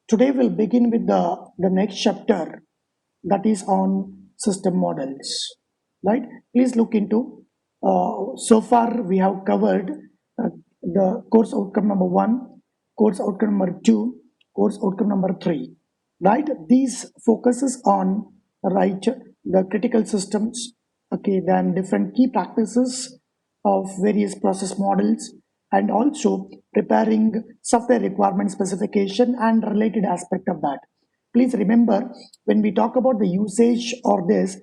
Today we'll begin with the next chapter, that is on system models, right? Please look into, so far we have covered the course outcome number 1, course outcome number 2, course outcome number 3, right? These focuses on, right, the critical systems, okay, then different key practices of various process models, and also preparing software requirement specification and related aspect of that. Please remember, when we talk about the usage or this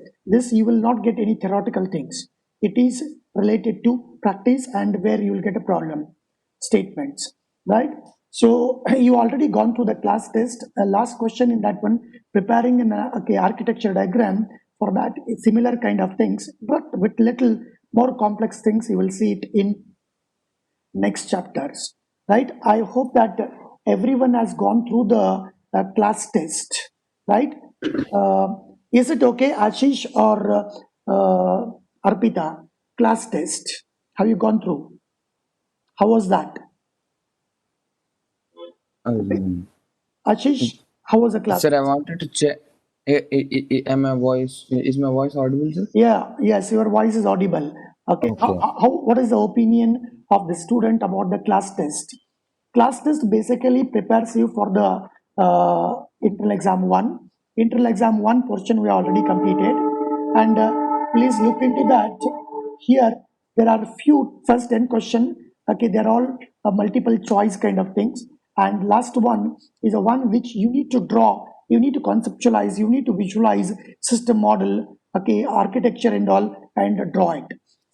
you will not get any theoretical things. It is related to practice and where you will get a problem statements, right? So you already gone through the class test. Last question in that one, preparing an okay, architecture diagram for that, similar kind of things, but with little more complex things. You will see it in next chapters, right? I hope that everyone has gone through the class test, right? Uh, is it okay, Ashish or Arpita? Class test. Have you gone through? How was that? Um, Ashish, how was the class sir, I test? wanted to check. Am my voice is my voice audible, sir? Yeah, yes, your voice is audible. Okay, Okay. what is the opinion of the student about the class test? Class test basically prepares you for the internal exam 1. Internal exam 1 portion we already completed. And please look into that. Here, there are few first 10 question. Okay, they're all multiple choice kind of things. And last one is a one which you need to draw, you need to conceptualize, you need to visualize system model, okay, architecture and all, and draw it.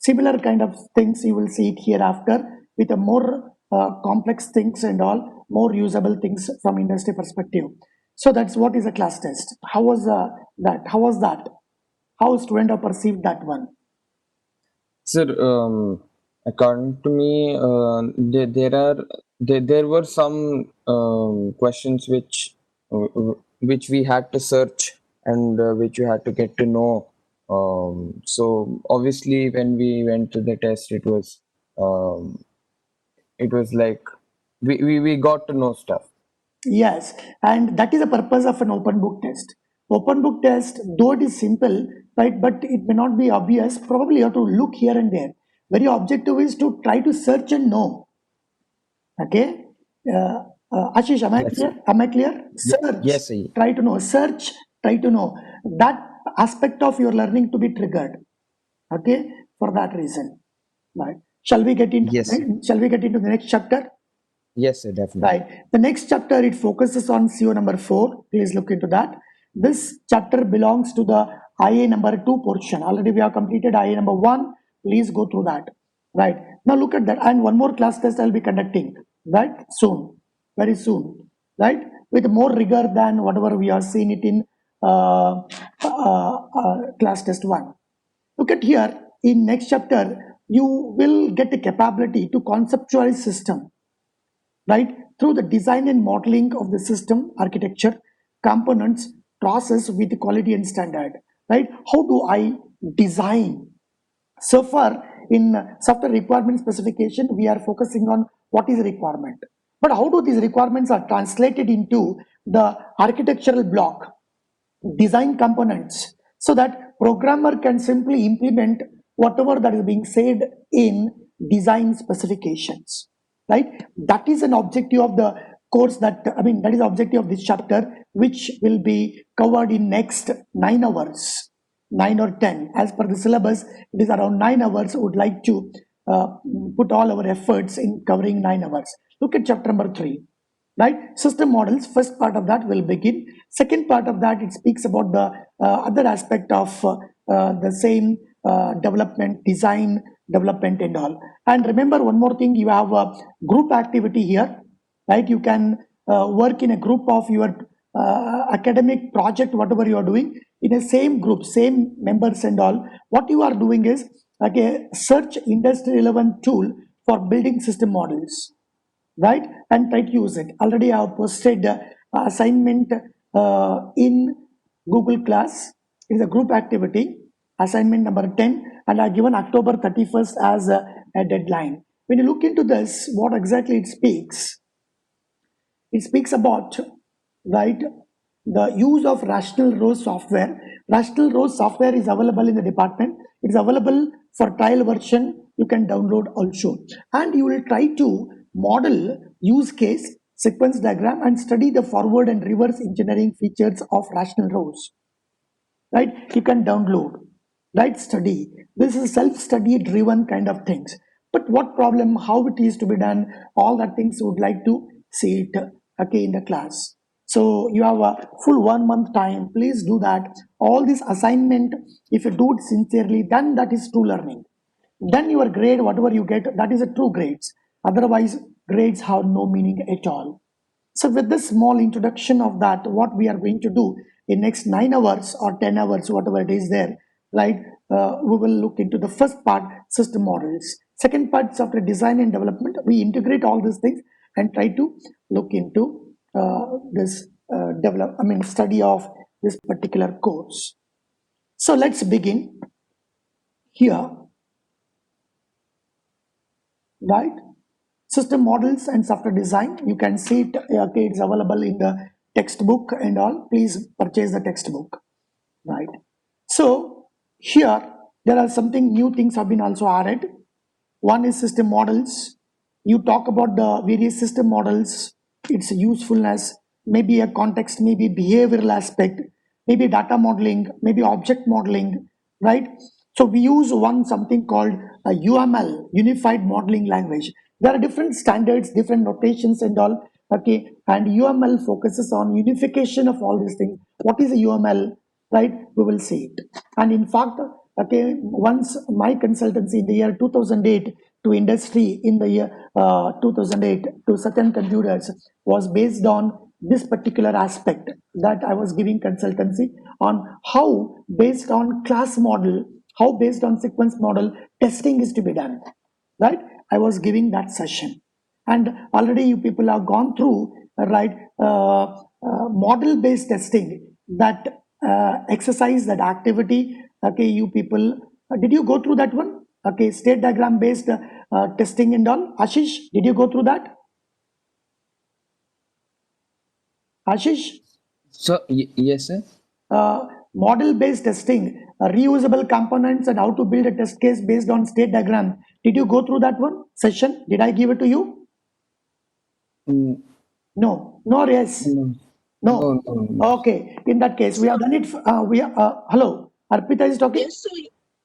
Similar kind of things you will see it hereafter with a more complex things and all, more usable things from industry perspective. So that's what is a class test. How was that? How was that? How student have perceived that one? Sir, according to me, there were some questions which we had to search and which you had to get to know. So obviously, when we went to the test, um, it was like we got to know stuff. Yes, and that is the purpose of an open book test. Open book test, though it is simple, right, but it may not be obvious. Probably you have to look here and there. Very objective is to try to search and know. Okay, Ashish, am I Yes, clear? Am I clear? Search, yes, sir. try to know. Search, try to know. That aspect of your learning to be triggered. Okay, for that reason. Right. Shall we get into Yes, sir. Shall we get into the next chapter? Yes, sir, definitely. Right. The next chapter, it focuses on CO number 4. Please look into that. This chapter belongs to the IA number 2 portion. Already we have completed IA number 1. Please go through that. Right. Now look at that. And one more class test I'll be conducting. Right. Soon. Very soon. Right. With more rigor than whatever we are seeing it in class test 1. Look at here. In next chapter, you will get the capability to conceptualize system, right? Through the design and modeling of the system, architecture, components, process with quality and standard, right? How do I design? So far, in software requirement specification, we are focusing on what is requirement. But how do these requirements are translated into the architectural block, design components, so that programmer can simply implement whatever that is being said in design specifications, right? That is an objective of the course, that I mean that is the objective of this chapter, which will be covered in next 9 hours, 9 or 10 as per the syllabus. It is around 9 hours. Would like to uh, put all our efforts in covering 9 hours. Look at chapter number 3, right? System models, first part of that will begin. Second part of that, it speaks about the other aspect of the same development, design development and all. And remember one more thing, you have a group activity here, right? You can work in a group of your academic project, whatever you are doing, in a same group, same members and all. What you are doing is, okay, search industry relevant tool for building system models, right? And try to use it. Already I have posted assignment in Google Class. It is a group activity, assignment number 10, and I given October 31st as a deadline. When you look into this, what exactly it speaks about right? The use of Rational Rose software. Rational Rose software is available in the department. It's available for trial version. You can download also. And you will try to model use case, sequence diagram, and study the forward and reverse engineering features of Rational Rose, right? You can download, right? Study. This is self-study driven kind of things. But what problem, how it is to be done, all that things would like to see it, okay, in the class. So you have a full 1 month time. Please do that. All this assignment, if you do it sincerely, then that is true learning. Then your grade, whatever you get, that is a true grades. Otherwise, grades have no meaning at all. So with this small introduction of that, what we are going to do in next 9 hours or 10 hours, whatever it is there, right? We will look into the first part, system models. Second part, software design and development. We integrate all these things and try to look into this study of this particular course. So let's begin here, right? System models and software design. You can see it, okay, it's available in the textbook and all. Please purchase the textbook, right? So here there are something new things have been also added. One is system models. You talk about the various system models, its usefulness, maybe a context, maybe behavioral aspect, maybe data modeling, maybe object modeling, right? So we use one something called a UML, Unified Modeling Language. There are different standards, different notations and all, okay? And UML focuses on unification of all these things. What is a UML, right? We will see it. And in fact, okay, once my consultancy in the year 2008 to industry in the year 2008 to certain computers was based on this particular aspect, that I was giving consultancy on how based on class model, how based on sequence model testing is to be done, right? I was giving that session, and already you people have gone through, right, model based testing, that exercise, that activity, okay, you people, did you go through that one? Okay, state diagram based testing and all. Ashish, did you go through that? Ashish, So yes, sir. model based testing, reusable components, and how to build a test case based on state diagram. Did you go through that one session? Did I give it to you? Mm, No, no, yes, no, no, no. no, no. Okay, in that case, we have done it. We are, hello, Arpita is talking. Yes, so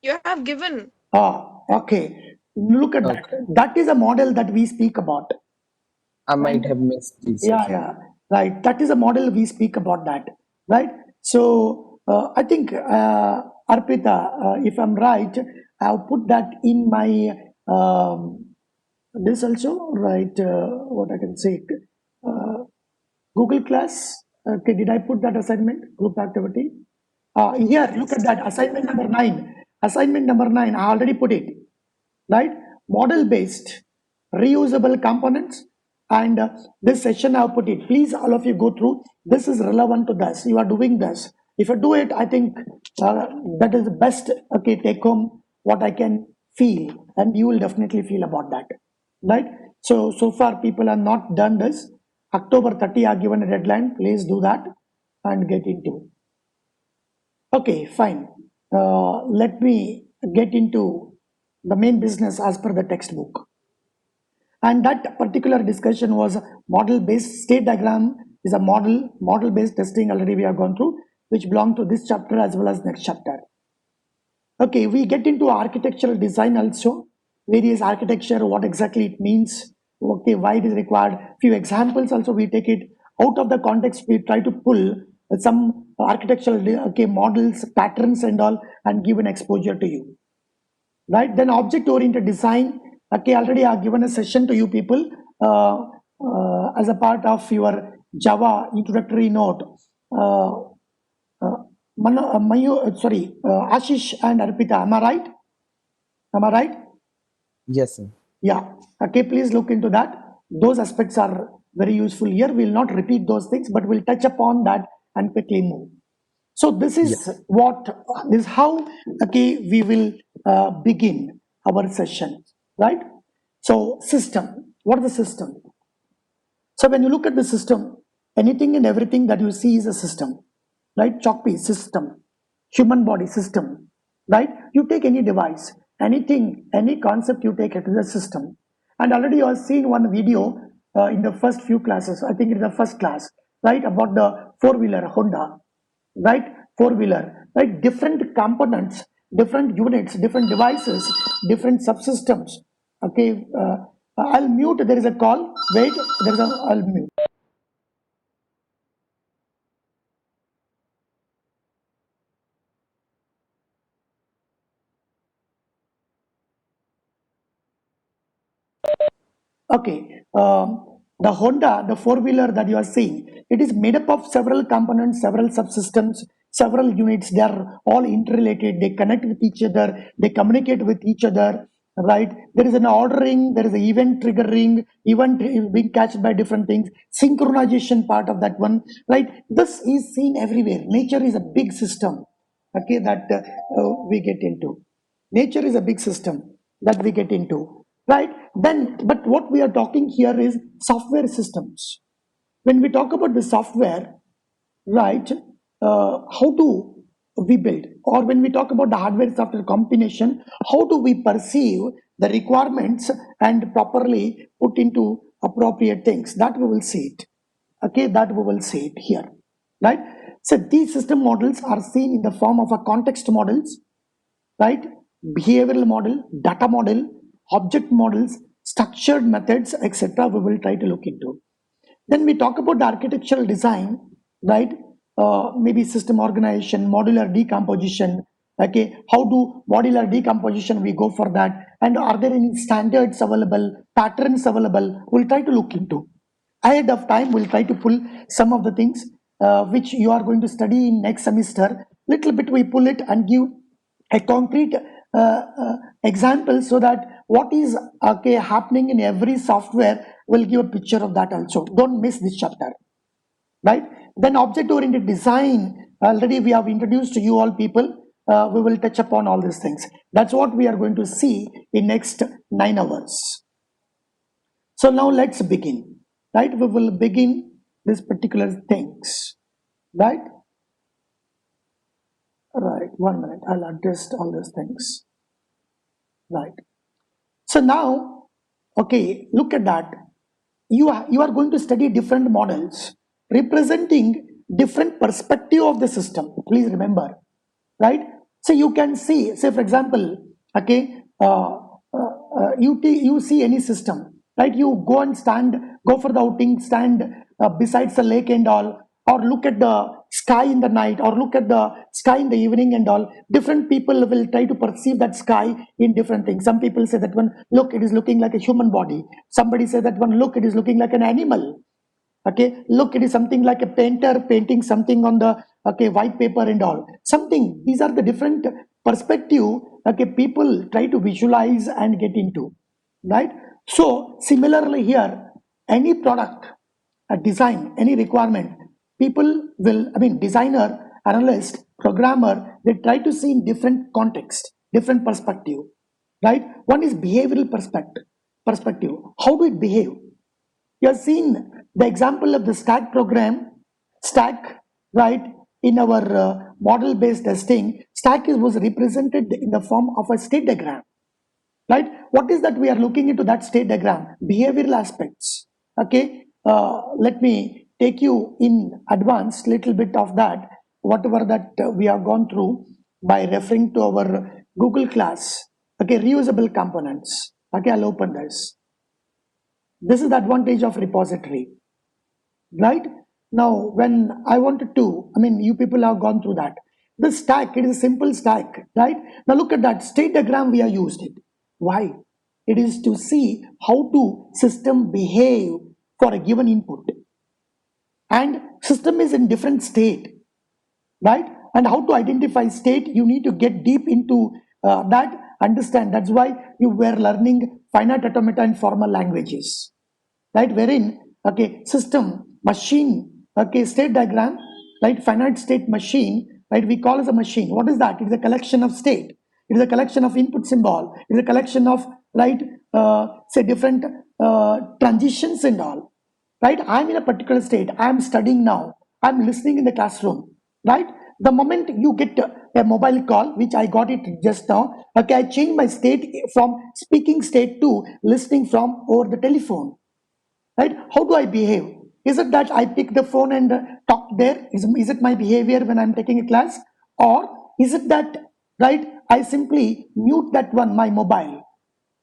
you have given. Okay. Look at that. Okay. That is a model that we speak about. I And might have missed the yeah, session. yeah, right. That is a model we speak about that, right? So I think Arpita, if I'm right, I've put that in my this also, right? What I can say, Google Class. Okay, did I put that assignment group activity? Here, look at that assignment number 9. Assignment number 9. I already put it, right? Model based, reusable components, and this session I've put it. Please, all of you go through. This is relevant to this. You are doing this. If you do it, I think that is the best. Okay, take home what I can feel, and you will definitely feel about that, right? So far people are not done this. October 30 are given a deadline. Please do that and get into. Okay, fine. Let me get into the main business as per the textbook. And that particular discussion was model based. State diagram is a model based testing, already we have gone through, which belong to this chapter as well as next chapter. Okay, we get into architectural design also, various architecture, what exactly it means, okay, why it is required. Few examples also we take it out of the context. We try to pull some architectural, okay, models, patterns and all, and give an exposure to you, right? Then object oriented design. Okay, already I have given a session to you people as a part of your Java introductory note. Uh, Ashish and Arpita, am I right? Am I right? Yes, sir. Yeah. Okay, please look into that. Those aspects are very useful here. We'll not repeat those things, but we'll touch upon that and quickly move. So this Yeah. is how, okay, we will begin our session, right? So system, what is the system? So when you look at the system, anything and everything that you see is a system, right? Chalk piece system, human body system, right? You take any device, anything, any concept you take it is a system. And already you have seen one video in the first few classes, I think in the first class, right, about the four-wheeler Honda, right? Four-wheeler, right? Different components, different units, different devices, different subsystems. Okay, I'll mute. There is a call. Wait, I'll mute. Okay, the Honda, the four-wheeler that you are seeing, it is made up of several components, several subsystems, several units. They are all interrelated. They connect with each other. They communicate with each other. Right? There is an ordering. There is an event triggering. Event being catched by different things. Synchronization part of that one. Right? This is seen everywhere. Nature is a big system. Okay, that we get into. Nature is a big system that we get into, right? Then, but what we are talking here is software systems. When we talk about the software, right, how do we build? Or when we talk about the hardware software combination, how do we perceive the requirements and properly put into appropriate things? That we will see it. Okay, that we will see it here, right? So these system models are seen in the form of a context models, right? Behavioral model, data model, object models, structured methods, etc. We will try to look into. Then we talk about the architectural design, right? Maybe system organization, modular decomposition. Okay, how do modular decomposition we go for that? And are there any standards available, patterns available? We'll try to look into. Ahead of time, we'll try to pull some of the things which you are going to study in next semester. Little bit we pull it and give a concrete example so that what is okay happening in every software will give a picture of that also. Don't miss this chapter, right? Then object oriented design, already we have introduced to you all people. We will touch upon all these things. That's what we are going to see in next 9 hours. So now let's begin, right? We will begin this particular things, right? Right, 1 minute, I'll address all these things, right? So now, okay, look at that. You are going to study different models representing different perspective of the system. Please remember, right? So you can see, say for example, okay, you see any system, right? You go and go for the outing, stand besides the lake and all, or look at the sky in the night, or look at the sky in the evening and all. Different people will try to perceive that sky in different things. Some people say that one, look, it is looking like a human body. Somebody say that one, look, it is looking like an animal. Okay, look, it is something like a painter painting something on the white paper and all. Something, these are the different perspective, okay, people try to visualize and get into, right? So similarly here, any product, a design, any requirement, people will, designer, analyst, programmer, they try to see in different context, different perspective, right? One is behavioral perspective. How do it behave? You have seen the example of the stack program, stack, right? In our model-based testing, stack was represented in the form of a state diagram, right? What is that we are looking into that state diagram? Behavioral aspects, okay? Let me take you in advance little bit of that, whatever that we have gone through by referring to our Google class, okay? Reusable components, okay? I'll open this. This is the advantage of repository, right? Now, when I wanted to, you people have gone through that. The stack, it is a simple stack, right? Now look at that state diagram we have used it. Why? It is to see how to system behave for a given input. And system is in different state, right? And how to identify state, you need to get deep into that, understand. That's why you were learning finite automata and formal languages, right? Wherein, okay, system, machine, okay, state diagram, right? Finite state machine, right? We call as a machine. What is that? It is a collection of state. It is a collection of input symbol. It is a collection of, right, say different transitions and all. right? I'm in a particular state. I'm studying now. I'm listening in the classroom, right? The moment you get a mobile call, which I got it just now, okay, I change my state from speaking state to listening from over the telephone, right? How do I behave? Is it that I pick the phone and talk there? Is it my behavior when I'm taking a class? Or is it that, right, I simply mute that one, my mobile,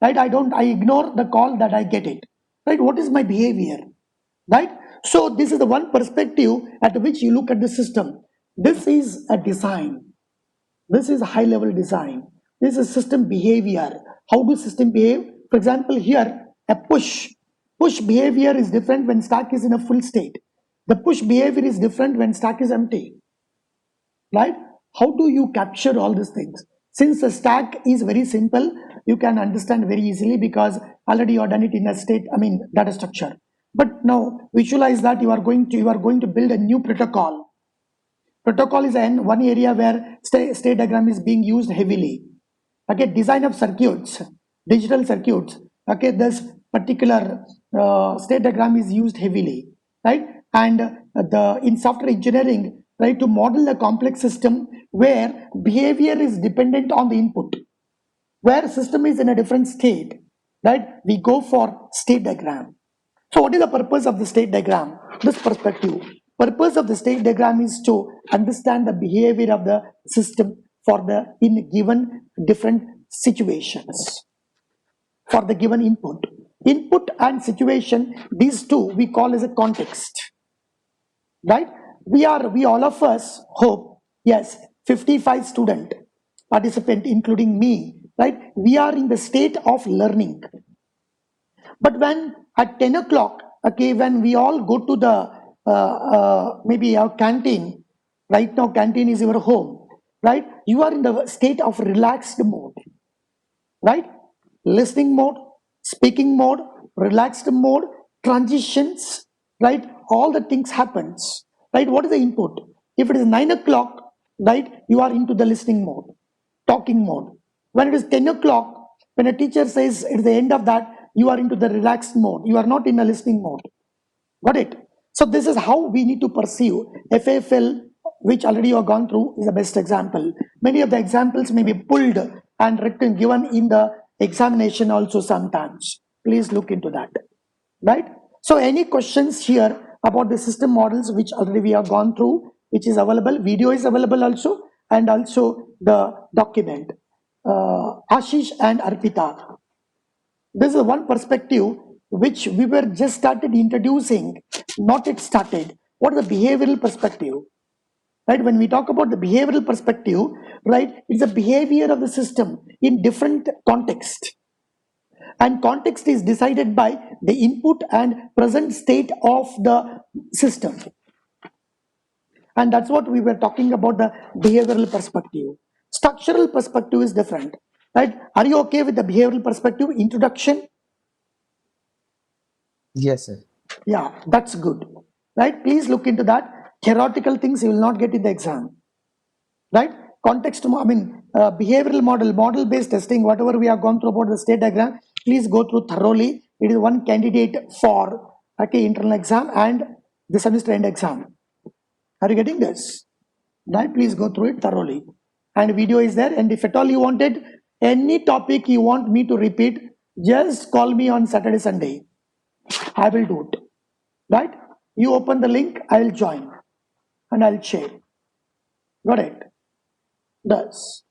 right? I ignore the call that I get it, right? What is my behavior, right? So this is the one perspective at which you look at the system. This is a design. This is high level design. This is system behavior. How do system behave? For example, here a push behavior is different when stack is in a full state. The push behavior is different when stack is empty, right? How do you capture all these things? Since the stack is very simple, you can understand very easily because already you have done it in a state, I mean data structure. But now visualize that you are going to build a new protocol. Protocol is one area where state diagram is being used heavily. Okay, design of circuits, digital circuits. Okay, this particular state diagram is used heavily, right? And the in software engineering, right, to model a complex system where behavior is dependent on the input, where system is in a different state, right? We go for state diagram. So what is the purpose of the state diagram? This perspective. Purpose of the state diagram is to understand the behavior of the system for the in given different situations, for the given input. Input and situation, these two we call as a context, right? We all of us hope, yes, 55 student participant including me, right? We are in the state of learning. But when at 10 o'clock, okay, when we all go to the maybe our canteen, right now canteen is your home, right? You are in the state of relaxed mode, right? Listening mode, speaking mode, relaxed mode, transitions, right? All the things happens, right? What is the input? If it is 9 o'clock, right, you are into the listening mode, talking mode. When it is 10 o'clock, when a teacher says at the end of that, you are into the relaxed mode. You are not in a listening mode. Got it? So this is how we need to perceive. FAFL, which already you have gone through, is the best example. Many of the examples may be pulled and written, given in the examination also sometimes. Please look into that, right? So any questions here about the system models, which already we have gone through, which is available, video is available also, and also the document. Ashish and Arpita, this is one perspective which we were just started introducing, not it started. What is the behavioral perspective? Right? When we talk about the behavioral perspective, right, it's the behavior of the system in different context. And context is decided by the input and present state of the system. And that's what we were talking about, the behavioral perspective. Structural perspective is different, right? Are you okay with the behavioral perspective introduction? Yes, sir. Yeah, that's good, right? Please look into that. Theoretical things you will not get in the exam, right? Context, I mean, behavioral model based testing, whatever we have gone through about the state diagram, please go through thoroughly. It is one candidate for, okay, internal exam and the semester end exam. Are you getting this? Right? Please go through it thoroughly. And video is there. And if at all you wanted any topic you want me to repeat, just call me on Saturday, Sunday. I will do it. Right? You open the link, I'll join and I'll share. Got it? Thus.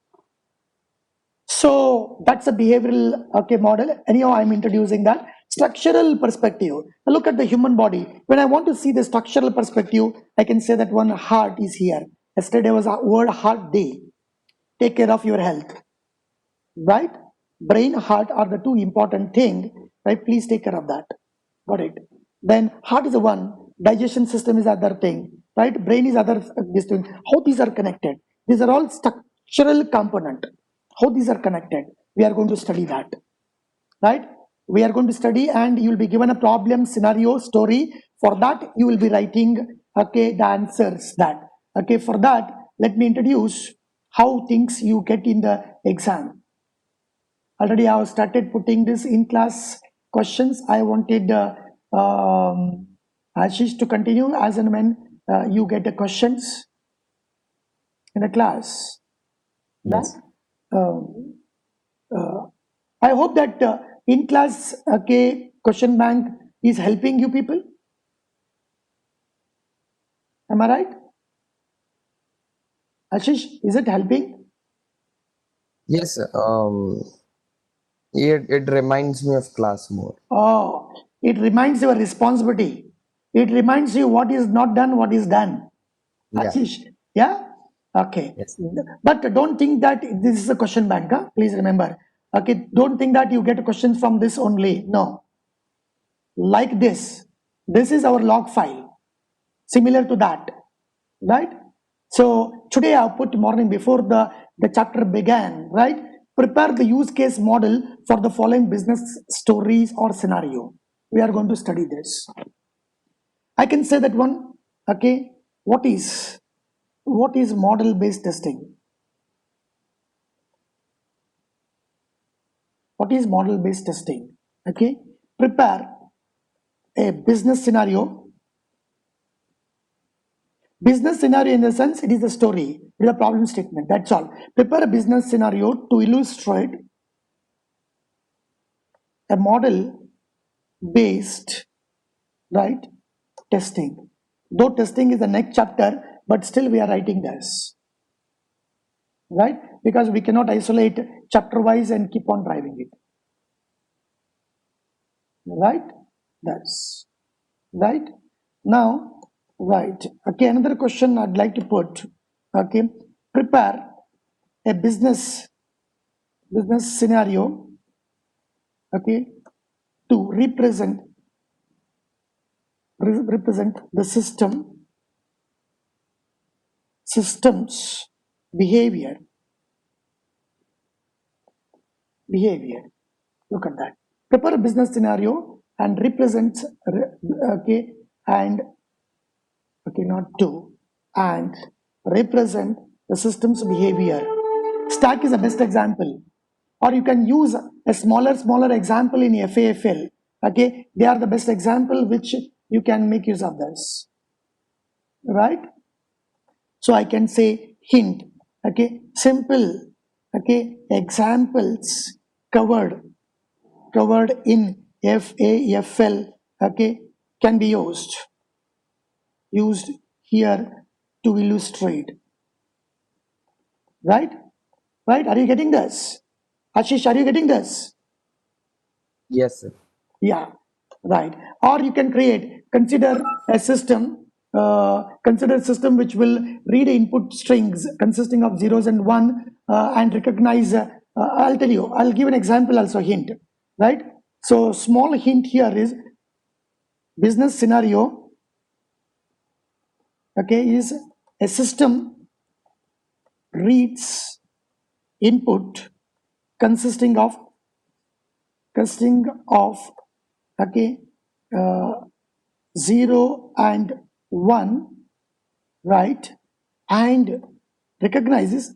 So that's a behavioral, okay, model. Anyhow, I'm introducing that. Structural perspective. Look at the human body. When I want to see the structural perspective, I can say that one heart is here. Yesterday was a World Heart Day. Take care of your health, right? Brain, heart are the two important thing, right? Please take care of that. Got it? Then heart is the one, digestion system is other thing, right? Brain is other this thing. How these are connected? These are all structural component. How these are connected? We are going to study that, right? We are going to study, and you will be given a problem, scenario, story. For that, you will be writing, okay, the answers that. Okay, for that, let me introduce how things you get in the exam. Already I have started putting this in class questions. I wanted Ashish, to continue as and when you get the questions in the class. Yes. That I hope that in class, okay, question bank is helping you people. Am I right? Ashish, is it helping? Yes. It reminds me of class more. Oh, it reminds your responsibility. It reminds you what is not done, what is done. Yeah. Ashish, yeah? Okay. Yes. But don't think that this is a question bank, huh? Please remember. Okay, don't think that you get questions from this only. No. Like this. This is our log file. Similar to that. Right? So today I put morning before the chapter began, right? Prepare the use case model for the following business stories or scenario. We are going to study this. I can say that one, okay, what is model based testing? What is model based testing? Okay, prepare a business scenario. Business scenario in the sense it is a story, it is a problem statement. That's all. Prepare a business scenario to illustrate a model based, right, testing. Though testing is the next chapter, but still we are writing this, right? Because we cannot isolate chapter wise and keep on driving it, right? That's right. Now, right. Okay, another question I'd like to put. Okay, prepare a business scenario. Okay, to represent the systems behavior. Look at that. Prepare a business scenario and represents, okay, and okay, not to, and represent the system's behavior. Stack is the best example, or you can use a smaller example in FAFL. Okay, they are the best example which you can make use of this, right? So I can say hint, okay, simple, okay, examples covered in FAFL, okay, can be used here to illustrate, right? Right? Are you getting this? Ashish, are you getting this? Yes, sir. Yeah, right. Or you can consider a system, consider a system which will read input strings consisting of zeros and one and recognize, I'll tell you, I'll give an example also, hint, right? So small hint here is business scenario, okay, is a system reads input consisting of okay, uh, 0 and 1, right, and recognizes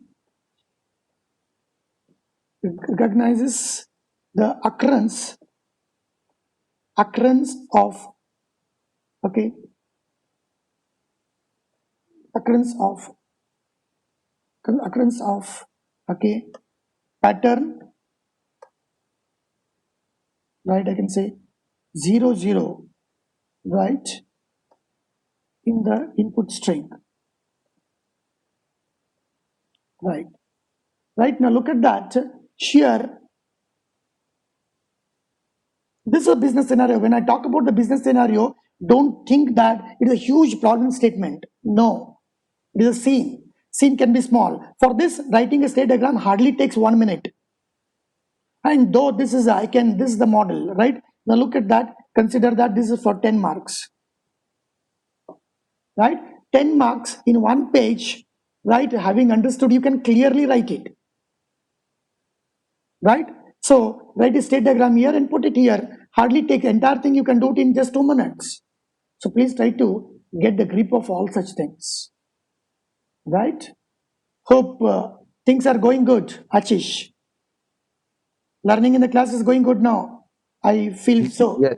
the occurrence of, okay, occurrence of okay, pattern, right? I can say 0 0, right, in the input string, right? Right, now look at that here. This is a business scenario. When I talk about the business scenario, don't think that it is a huge problem statement. No, it is a scene. Scene can be small. For this, writing a state diagram hardly takes 1 minute. And though this is this is the model, right? Now look at that. Consider that this is for 10 marks, right? 10 marks in one page, right? Having understood, you can clearly write it, right? So write a state diagram here and put it here. Hardly take the entire thing. You can do it in just 2 minutes. So please try to get the grip of all such things, right? Hope things are going good, Ashish. Learning in the class is going good now. I feel so. Yes.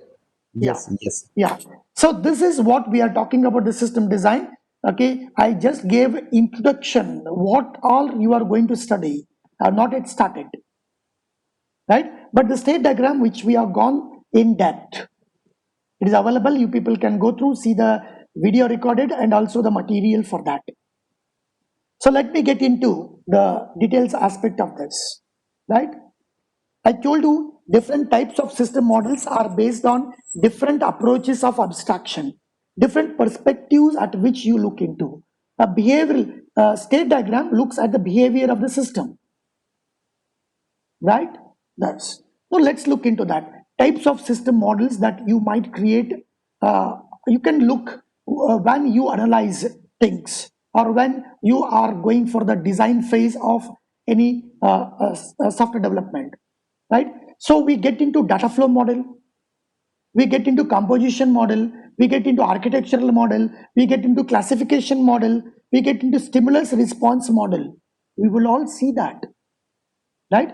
Yes, yes. Yeah. So this is what we are talking about, the system design. Okay. I just gave introduction, what all you are going to study. Not yet started, right? But the state diagram, which we have gone in depth, it is available. You people can go through, see the video recorded and also the material for that. So let me get into the details aspect of this, right? I told you different types of system models are based on different approaches of abstraction, different perspectives at which you look into. A behavioral state diagram looks at the behavior of the system, right? That's so. Let's look into that types of system models that you might create. You can look when you analyze things or when you are going for the design phase of any software development, right? So we get into data flow model, we get into composition model, we get into architectural model, we get into classification model, we get into stimulus response model. We will all see that, right?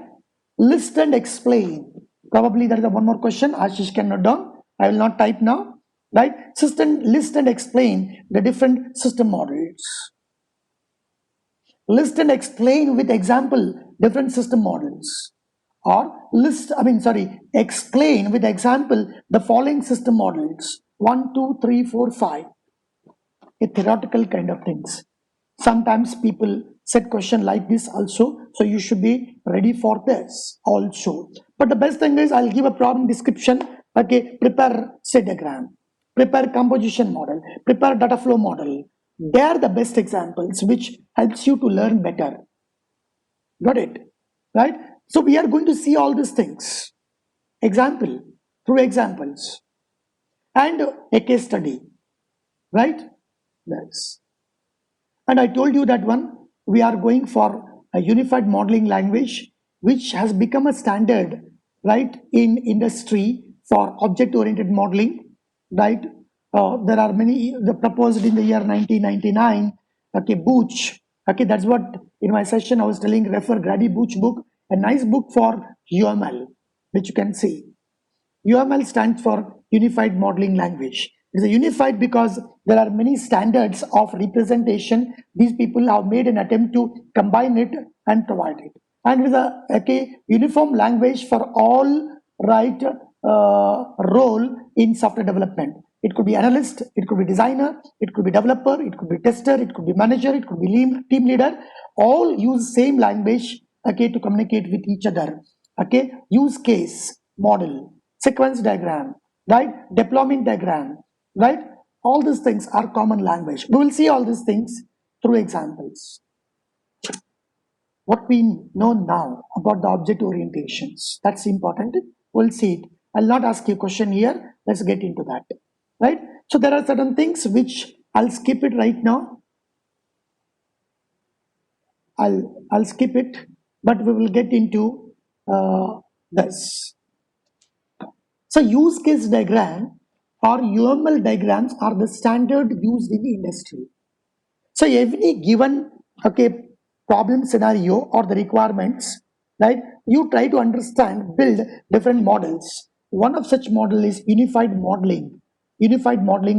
List and explain. Probably there is a one more question. Ashish can note down. I will not type now, right? System list and explain the different system models. List and explain with example different system models. Or explain with example the following system models: 1, 2, 3, 4, 5. A theoretical kind of things. Sometimes people set question like this also, so you should be ready for this also. But the best thing is I'll give a problem description. Okay, prepare state diagram, prepare composition model, prepare data flow model. They are the best examples which helps you to learn better. Got it? Right? So we are going to see all these things. Example, through examples, and a case study, right? Yes. And I told you that one, we are going for a unified modeling language, which has become a standard, right, in industry for object-oriented modeling, right? There are many, the proposed in the year 1999, okay, Booch, okay, that's what in my session I was telling, refer Grady Booch book, a nice book for UML, which you can see. UML stands for Unified Modeling Language. It is a unified because there are many standards of representation. These people have made an attempt to combine it and provide it. And it is a uniform language for all right role in software development. It could be analyst, it could be designer, it could be developer, it could be tester, it could be manager, it could be team leader. All use same language, okay, to communicate with each other. Okay, use case model, sequence diagram, right? Deployment diagram, right? All these things are common language. We will see all these things through examples. What we know now about the object orientations, that's important. We'll see it. I'll not ask you a question here. Let's get into that, right? So there are certain things which I'll skip it right now. I'll skip it, but we will get into this. So use case diagram or UML diagrams are the standard used in the industry. So every given problem scenario or the requirements, right? You try to understand, build different models. One of such model is unified modeling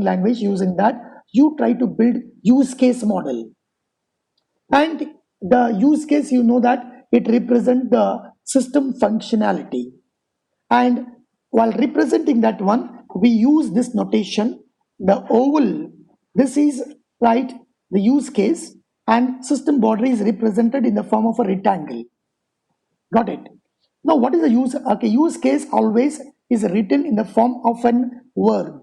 language. Using that, you try to build use case model. And the use case, you know that it represents the system functionality. And while representing that one, we use this notation, the oval. This is right, the use case, and system boundary is represented in the form of a rectangle. Got it? Now, what is the use? Okay, use case always is written in the form of an verb,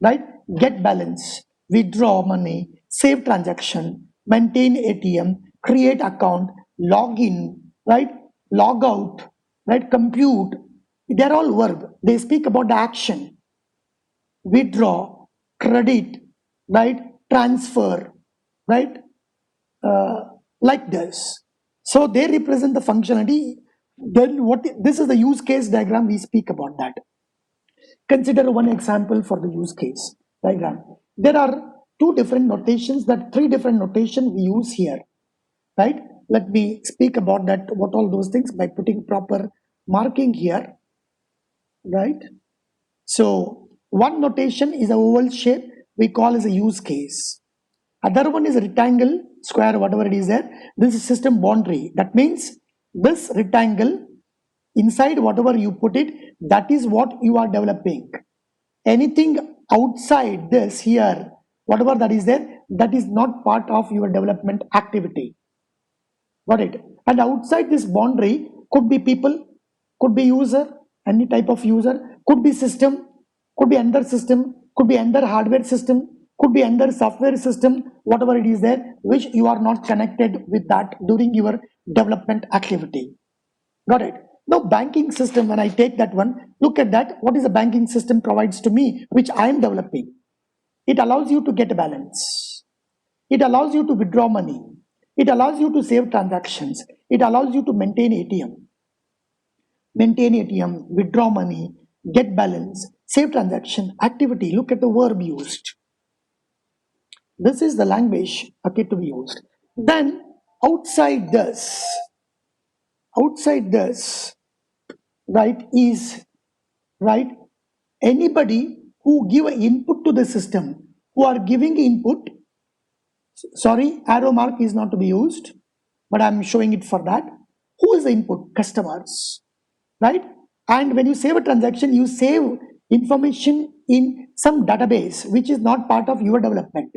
right? Get balance, withdraw money, save transaction, maintain ATM, create account, log in, right? Log out, right? Compute. They're all verb. They speak about the action. Withdraw, credit, right? Transfer, right? Like this. So they represent the functionality. Then this is the use case diagram. We speak about that. Consider one example for the use case diagram. There are three different notations we use here, right? Let me speak about that, what all those things by putting proper marking here, right? So One notation is a oval shape we call as a use case. Other one is a rectangle, square, whatever it is there. This is system boundary. That means this rectangle, inside whatever you put it, that is what you are developing. Anything outside this here, whatever that is there, that is not part of your development activity. Got it? And outside this boundary could be people, could be user, any type of user, could be system, could be another system, could be another hardware system, could be another software system, whatever it is there, which you are not connected with that during your development activity. Got it? Now, banking system, when I take that one, look at that. What is the banking system provides to me, which I am developing? It allows you to get a balance. It allows you to withdraw money. It allows you to save transactions. It allows you to maintain ATM, withdraw money, get balance, save transaction, activity. Look at the verb used. This is the language, okay, to be used. Then outside this, right, is, right, anybody who give an input to the system, who are giving input, sorry, arrow mark is not to be used, but I'm showing it for that. Who is the input? Customers, right? And when you save a transaction, you save information in some database which is not part of your development,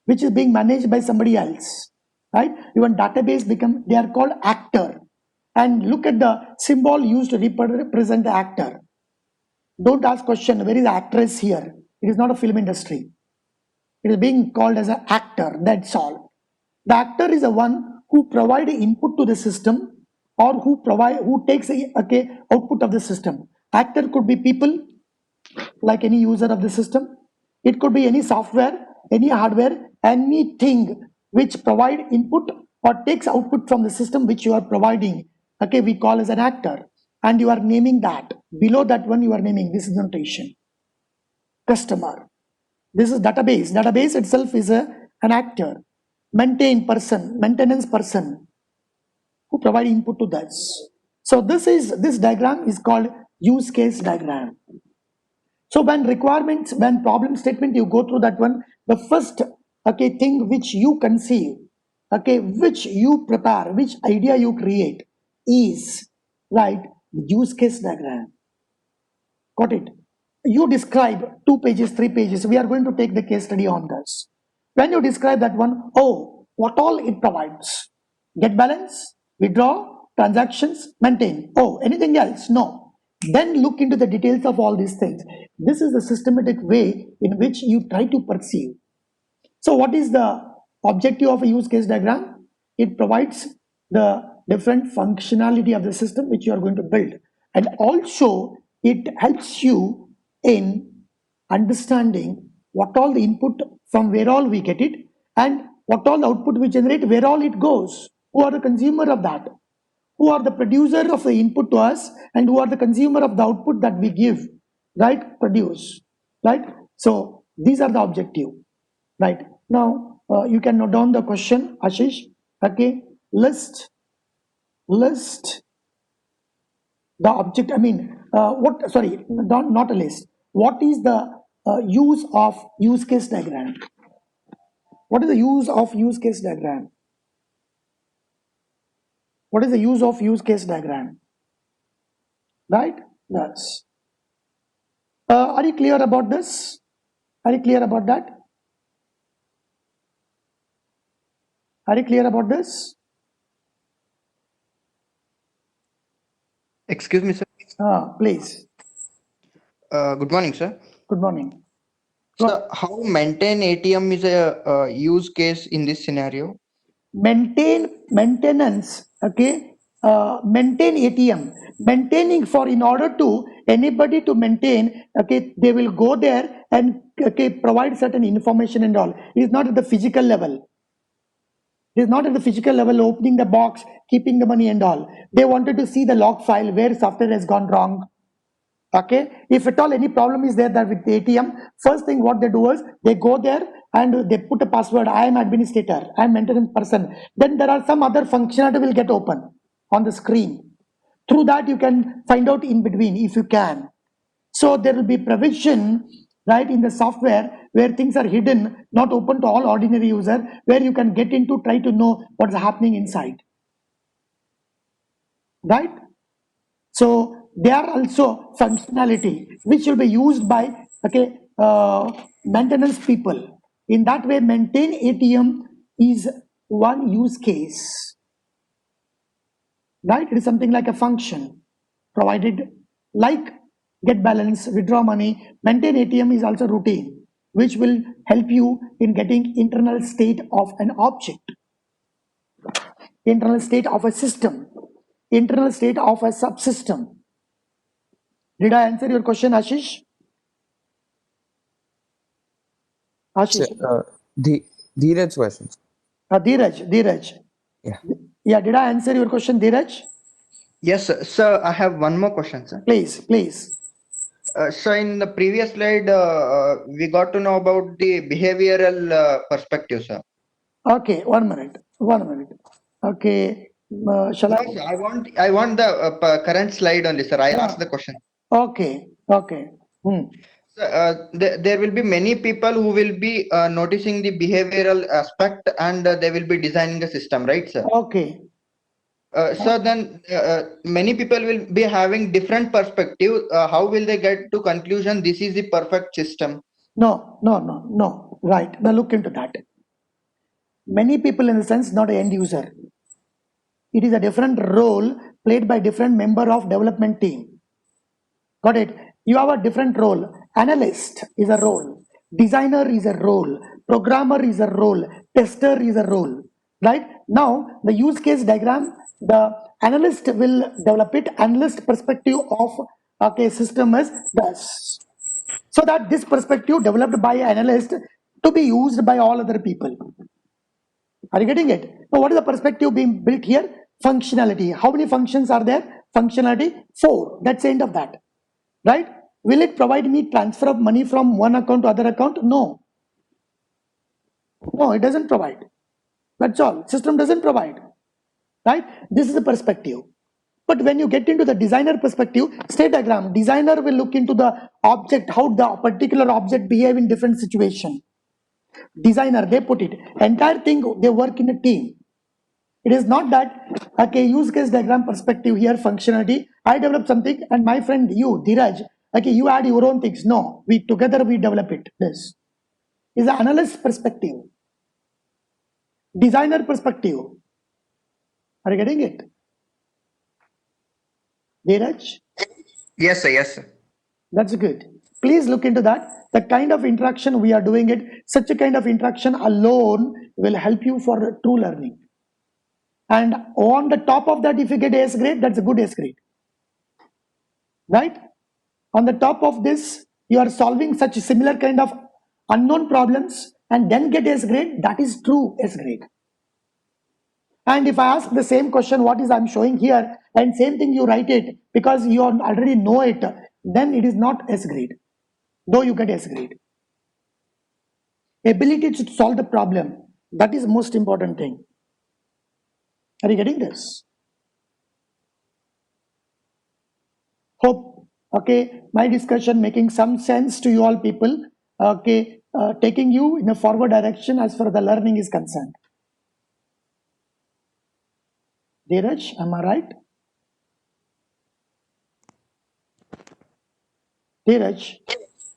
which is being managed by somebody else, right? Even database become, they are called actor. And look at the symbol used to represent the actor. Don't ask question, where is the actress here? It is not a film industry. It is being called as an actor, that's all. The actor is the one who provide input to the system, or who takes a output of the system. Actor could be people, like any user of the system. It could be any software, any hardware, anything which provide input or takes output from the system which you are providing. Okay, we call as an actor, and you are naming that. Below that one you are naming, this is notation. Customer. This is database. Database itself is an actor. Maintenance person who provide input to that. So this diagram is called use case diagram. So when requirements, when problem statement, you go through that one, the first thing which you conceive, which you prepare, which idea you create is, right, use case diagram. Got it? You describe 2 pages, 3 pages. We are going to take the case study on this. When you describe that one, oh, what all it provides? Get balance, withdraw, transactions, maintain. Oh, anything else? No. Then look into the details of all these things. This is the systematic way in which you try to perceive. So what is the objective of a use case diagram? It provides the different functionality of the system which you are going to build, and also it helps you in understanding what all the input, from where all we get it, and what all the output we generate, where all it goes, who are the consumer of that, who are the producer of the input to us, and who are the consumer of the output that we give, right, produce, right? So these are the objective, right? Now you can note down the question, Ashish. Okay, list the object, what, sorry, not a list. What is the use of use case diagram? What is the use of use case diagram? What is the use of use case diagram? Right? Yes. Are you clear about this? Are you clear about that? Are you clear about this? Excuse me, sir. Please. Good morning, sir. Good morning. So, how maintain ATM is a use case in this scenario? Maintenance, maintain ATM. Maintaining, for in order to anybody to maintain, they will go there and provide certain information and all. It is not at the physical level. It is not at the physical level, opening the box, keeping the money and all. They wanted to see the log file where software has gone wrong. Okay, if at all any problem is there that with the ATM, first thing what they do is they go there and they put a password. I am administrator, I am maintenance person. Then there are some other functionality will get open on the screen. Through that you can find out in between if you can. So there will be provision right? In the software where things are hidden, not open to all ordinary user, where you can get into, try to know what's happening inside, right? So they are also functionality which will be used by, okay, maintenance people. In that way, maintain ATM is one use case, right? It is something like a function provided, like get balance, withdraw money. Maintain ATM is also routine, which will help you in getting internal state of an object, internal state of a system, internal state of a subsystem. Did I answer your question, Ashish? So, Ashish, the Dheeraj's question. Dheeraj. Yeah. Yeah, did I answer your question, Dheeraj? Yes, sir. Sir, I have one more question, sir. Please. So in the previous slide, we got to know about the behavioral perspective, sir. Okay, 1 minute. Okay, shall I? No, sir, I want the current slide only, sir. I asked the question. Okay. Sir, there will be many people who will be noticing the behavioral aspect, and they will be designing the system, right, sir? Okay. So then many people will be having different perspective. How will they get to conclusion this is the perfect system? No. Right. Now look into that. Many people, in the sense, not an end user. It is a different role played by different member of development team. Got it? You have a different role. Analyst is a role. Designer is a role. Programmer is a role. Tester is a role. Right? Now, the use case diagram, the analyst will develop it. Analyst perspective of okay, system is this. So that this perspective developed by analyst to be used by all other people. Are you getting it? Now, what is the perspective being built here? Functionality. How many functions are there? Functionality 4. That's the end of that. Right? Will it provide me transfer of money from one account to other account? No. No, it doesn't provide. That's all. System doesn't provide. Right? This is the perspective. But when you get into the designer perspective, state diagram, designer will look into the object, how the particular object behave in different situation. Designer, they put it. Entire thing, they work in a team. It is not that, okay, use case diagram perspective here, functionality. I develop something and my friend, you, Dheeraj, okay, you add your own things. No, we together we develop it. This is the analyst perspective. Designer perspective. Are you getting it? Dheeraj? Yes, sir. Yes, sir. That's good. Please look into that. The kind of interaction we are doing it, such a kind of interaction alone will help you for true learning. And on the top of that, if you get S grade, that's a good S grade. Right? On the top of this, you are solving such similar kind of unknown problems and then get S grade, that is true S grade. And if I ask the same question, what is I'm showing here, and same thing you write it because you already know it, then it is not S grade, though you get S grade. Ability to solve the problem, that is most important thing. Are you getting this? Hope, okay, my discussion making some sense to you all people, okay, taking you in a forward direction as far as the learning is concerned. Dheeraj, am I right? Dheeraj?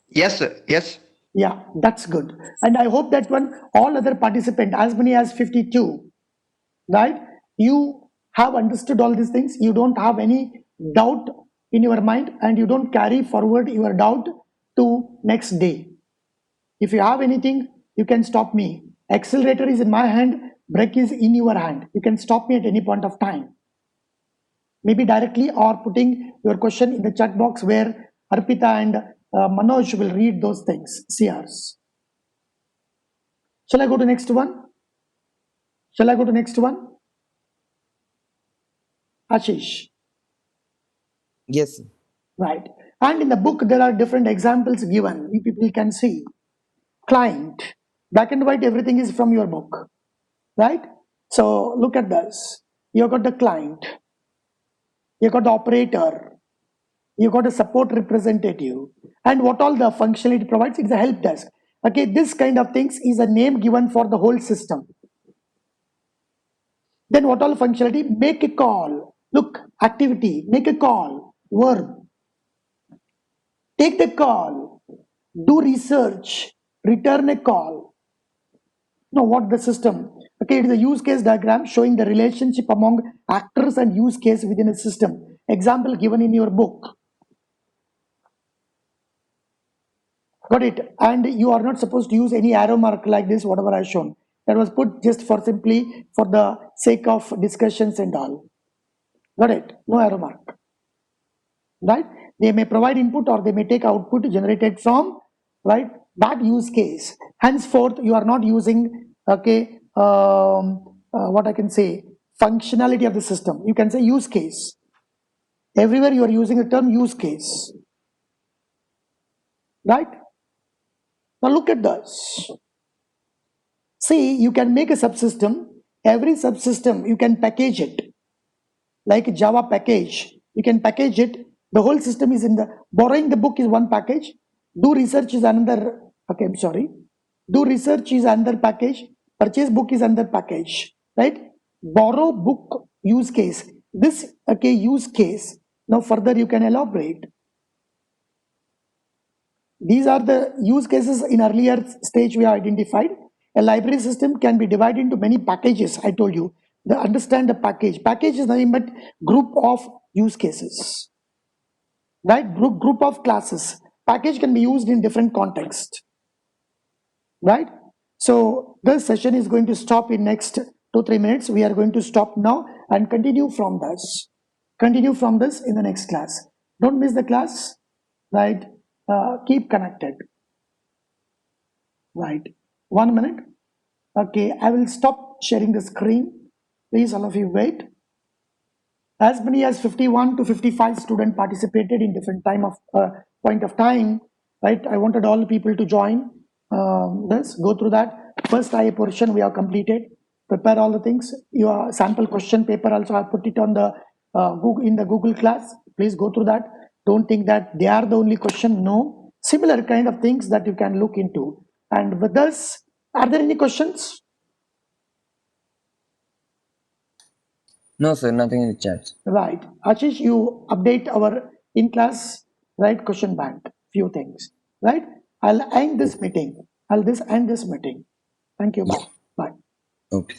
Yes, sir. Yes. Yeah, that's good. And I hope that one, all other participants, as many as 52, right? You have understood all these things. You don't have any doubt in your mind and you don't carry forward your doubt to next day. If you have anything, you can stop me. Accelerator is in my hand, brake is in your hand. You can stop me at any point of time. Maybe directly or putting your question in the chat box where Arpita and Manoj will read those things, CRs. Shall I go to next one? Ashish. Yes. Right. And in the book, there are different examples given. You people can see. Client. Black and white, everything is from your book. Right? So look at this. You got the client. You got the operator. You got a support representative. And what all the functionality provides? It's a help desk. Okay, this kind of things is a name given for the whole system. Then what all functionality? Make a call. Look, activity, make a call, verb. Take the call, do research, return a call. Now, what the system? Okay, it is a use case diagram showing the relationship among actors and use case within a system. Example given in your book. Got it? And you are not supposed to use any arrow mark like this, whatever I shown. That was put just for simply for the sake of discussions and all. Got it? No arrow mark. Right? They may provide input or they may take output generated from, right, that use case. Henceforth, you are not using, okay, what I can say, functionality of the system. You can say use case. Everywhere you are using the term use case. Right? Now look at this. See, you can make a subsystem. Every subsystem, you can package it. Like Java package, you can package it. The whole system is in the, borrowing the book is one package. Do research is another, okay, I'm sorry. Do research is another package. Purchase book is another package, right? Borrow book use case. This, okay, use case. Now further you can elaborate. These are the use cases in earlier stage we have identified. A library system can be divided into many packages. I told you, understand the package. Package is nothing but group of use cases, right? Group of classes. Package can be used in different contexts, right? So this session is going to stop in next 2-3 minutes. We are going to stop now and continue from this. Continue from this in the next class. Don't miss the class, right? Keep connected. Right. 1 minute. Okay, I will stop sharing the screen. Please, all of you wait. As many as 51 to 55 students participated in different time of point of time. Right. I wanted all people to join this. Go through that. First IA portion we have completed. Prepare all the things. Your sample question paper also I put it on the Google in the Google class. Please go through that. Don't think that they are the only question. No, similar kind of things that you can look into. And with this, are there any questions? No, sir, nothing in the chat. Right. Ashish, you update our in-class, right, question bank, few things, right? I'll end this meeting. I'll end this meeting. Thank you. Bye. Bye. Okay.